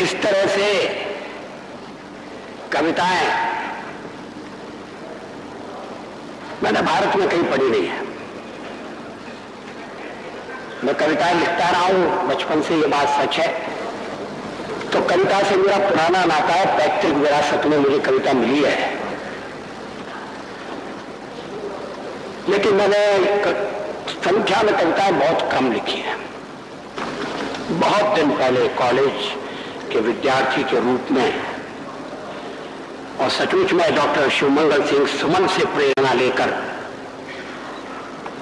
इस तरह से कविताएं मैंने भारत में कहीं पढ़ी नहीं है। मैं कविताएं लिखता रहा हूं बचपन से, ये बात सच है। तो कविता से मेरा पुराना नाता है, पैतृक विरासत में मुझे कविता मिली है। लेकिन मैंने संख्या में कविताएं बहुत कम लिखी हैं। बहुत दिन पहले कॉलेज के विद्यार्थी के रूप में, और सचमुच में डॉक्टर शिवमंगल सिंह सुमन से प्रेरणा लेकर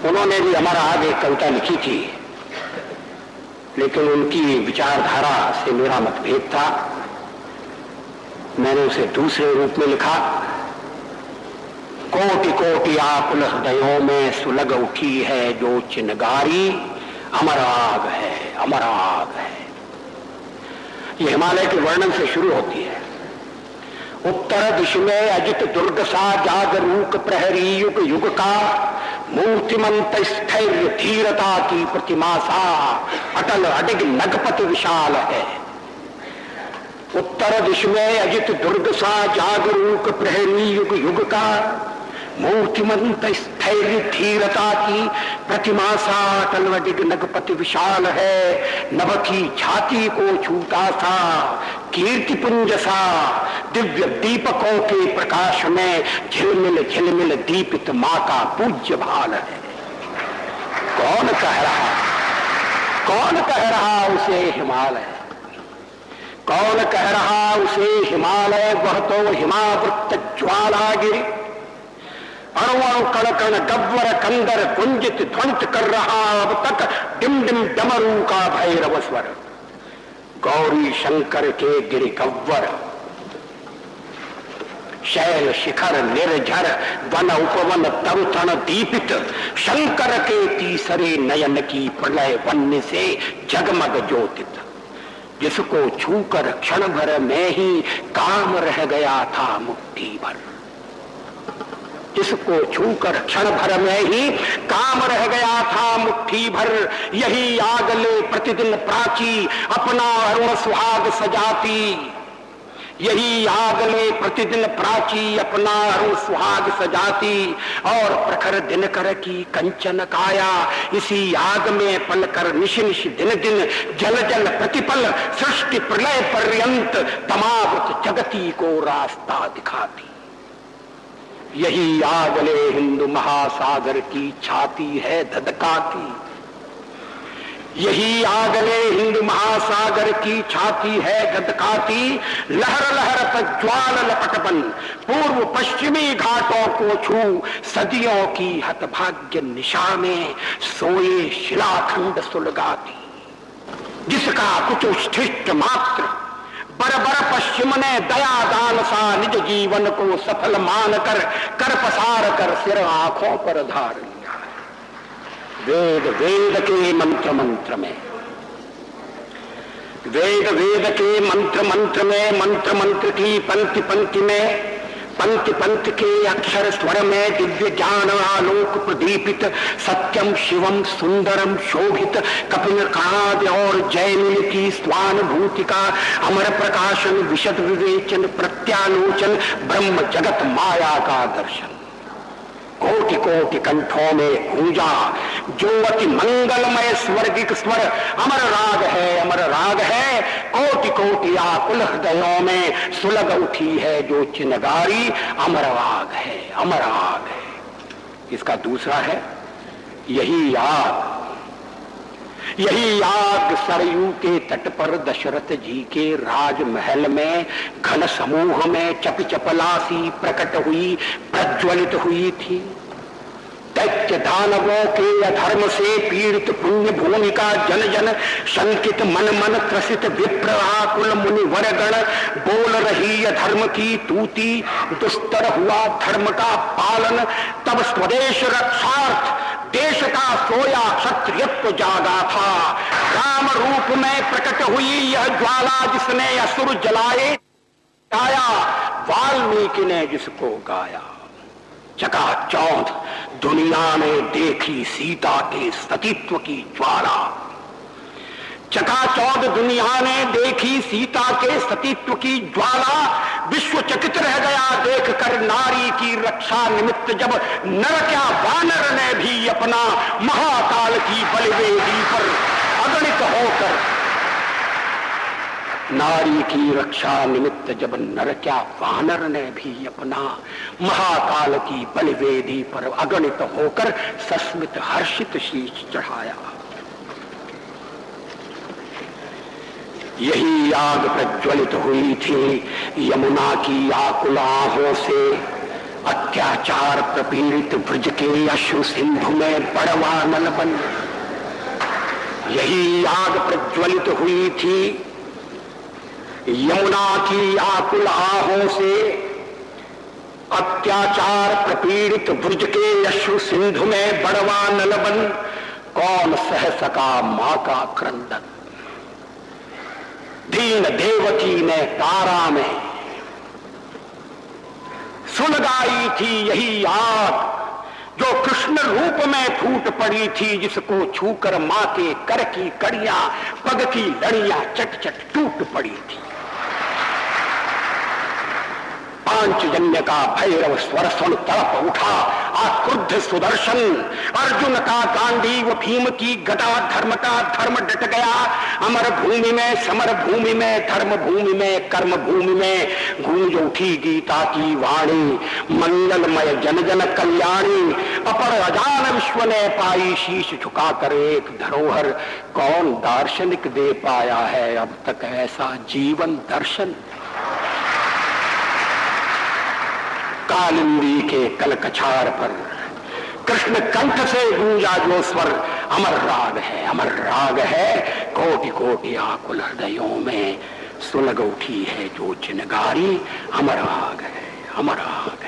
उन्होंने भी हमारा आगे कविता लिखी थी, लेकिन उनकी विचारधारा से मेरा मतभेद था। मैंने उसे दूसरे रूप में लिखा। कोटि कोटि आकुल हृदयों में सुलग उठी है जो चिनगारी, अमर आग है, अमर आग है। ये हिमालय के वर्णन से शुरू होती है। उत्तर दिश में अजित दुर्ग सा जागरूक प्रहरी युग युग का, मूर्तिमंत स्थैर्य धीरता की प्रतिमा सा अटल अडिग नगपत विशाल है। उत्तर दिश में अजित दुर्ग सा जागरूक प्रहरी युग युग का, मूर्तिमंत स्थैर्य धीरता की प्रतिमा सा अटल अडिग नगपत विशाल है। नभ की छाती को छूता सा कीर्ति पुंज सा, दिव्य दीपकों के प्रकाश में झिलमिल झिलमिल दीपित मां का पूज्य भाल है। कौन कह रहा, कौन कह रहा उसे हिमालय, कौन कह रहा उसे हिमालय, वह तो हिमावृत ज्वालागिरि, अणु कण कण गव्वर कंदर गुंजित ध्वंस कर रहा अब तक डिम डिम डमरू का भैरव स्वर। गौरी शंकर के गिरि गव्वर, शैल शिखर निर्झर वन उपवन तरुतण दीपित, शंकर के तीसरे नयन की प्रलय वन्य से जगमग ज्योतित। जिसको छूकर क्षण भर में ही काम रह गया था मुट्ठी भर, जिसको छूकर क्षण भर में ही काम रह गया था मुट्ठी भर। यही आग ले प्रतिदिन प्राची अपना अरुण सुहाग सजाती, यही आग ले प्रतिदिन प्राची अपना अरुण सुहाग सजाती। और प्रखर दिनकर की कंचन काया, इसी आग में पलकर निश निश दिन दिन जल जल प्रतिपल सृष्टि प्रलय पर्यंत तमावत जगती को रास्ता दिखाती। यही आगले हिंदू महासागर की छाती है धधकाती, यही आगले हिंदू महासागर की छाती है धधकाती। लहर लहर तक ज्वाल लपटबन पूर्व पश्चिमी घाटों को छू, सदियों की हतभाग्य निशा में सोए शिलाखंड सुलगाती। जिसका कुछ उच्छिष्ट मात्र बरबर पश्चिम ने दया दान सा निज जीवन को सफल मानकर कर पसार कर सिर आंखों पर धार लिया है। वेद वेद के मंत्र मंत्र में, वेद वेद के मंत्र मंत्र में, मंत्र मंत्र की पंक्ति पंक्ति में, पंक्ति पंक्ति के अक्षर स्वर में दिव्य ज्ञान आलोक प्रदीपित, सत्यम शिवम सुंदरम शोभित, कपिल काव्य और जयमिल की स्वानुभूति का अमर प्रकाशन, विशद विवेचन प्रत्यालोचन, ब्रह्म जगत माया का दर्शन। कोटि कोटि कंठों में गूंजा जो अति मंगलमय स्वर्गिक स्वर, अमर राग है, अमर राग है। कोटि कोटि आकुल हृदयों में सुलग उठी है जो चिनगारी, अमर आग है, अमर आग है। इसका दूसरा है यही आग, यही आग सरयू के तट पर दशरथ जी के राजमहल में घन समूह में चप चपलासी प्रकट हुई, प्रज्वलित हुई थी। दैत्य दानवों के अधर्म से पीड़ित पुण्य भूमि का जन जन शंकित मन मन त्रसित विप्र आकुल मुनि वरगण बोल रही अधर्म की तूती, दुस्तर हुआ धर्म का पालन। तब स्वदेश रक्षार्थ देश का सोया क्षत्रियत्व जागा था। राम रूप में प्रकट हुई यह ज्वाला जिसने असुर जलाए, गाया वाल्मीकि ने जिसको गाया। चकाचौंध दुनिया ने देखी सीता के सतीत्व की ज्वाला। चकाचौंध दुनिया ने देखी सीता के सतीत्व की ज्वाला, विश्व चकित रह गया देखकर नारी की रक्षा निमित्त जब नर क्या वानर ने भी अपना महाकाल की बलिवेदी पर अगणित होकर, नारी की रक्षा निमित्त जब नर क्या वानर ने भी अपना महाकाल की बलिवेदी पर अगणित होकर सस्मित हर्षित शीश चढ़ाया। यही आग प्रज्वलित हुई थी यमुना की आकुल आहों से, अत्याचार प्रपीड़ित ब्रज के अश्रु सिंधु में बड़वा नल बन। यही आग प्रज्वलित हुई थी यमुना की आकुल आहों से, अत्याचार प्रपीड़ित ब्रज के अश्रु सिंधु में बड़वा नल बन। कौन सह सका मां का क्रंदन, दीन देवकी ने तारा में सुलगाई थी यही आग, जो कृष्ण रूप में फूट पड़ी थी, जिसको छूकर मां के कर की कड़ियां पग की लड़ियां चट चट टूट पड़ी थी। पांचजन्य का भैरव स्वर सुन तड़प उठा आक्रुद्ध सुदर्शन, अर्जुन का गांडीव भीम की गदा धर्म का धर्म डट गया। अमर भूमि में समर भूमि में धर्म भूमि में कर्म भूमि में गूंज उठी गीता की वाणी, मंगलमय जन जन कल्याणी। अपर अजान विश्व ने पाई शीश झुकाकर एक धरोहर, कौन दार्शनिक दे पाया है अब तक ऐसा जीवन दर्शन। कालिंदी के कलकछार पर कृष्ण कंठ से गूंजा जो स्वर, अमर राग है, अमर राग है। कोटि कोटि आकुल हृदयों में सुलग उठी है जो चिनगारी, अमर राग है, अमर राग है।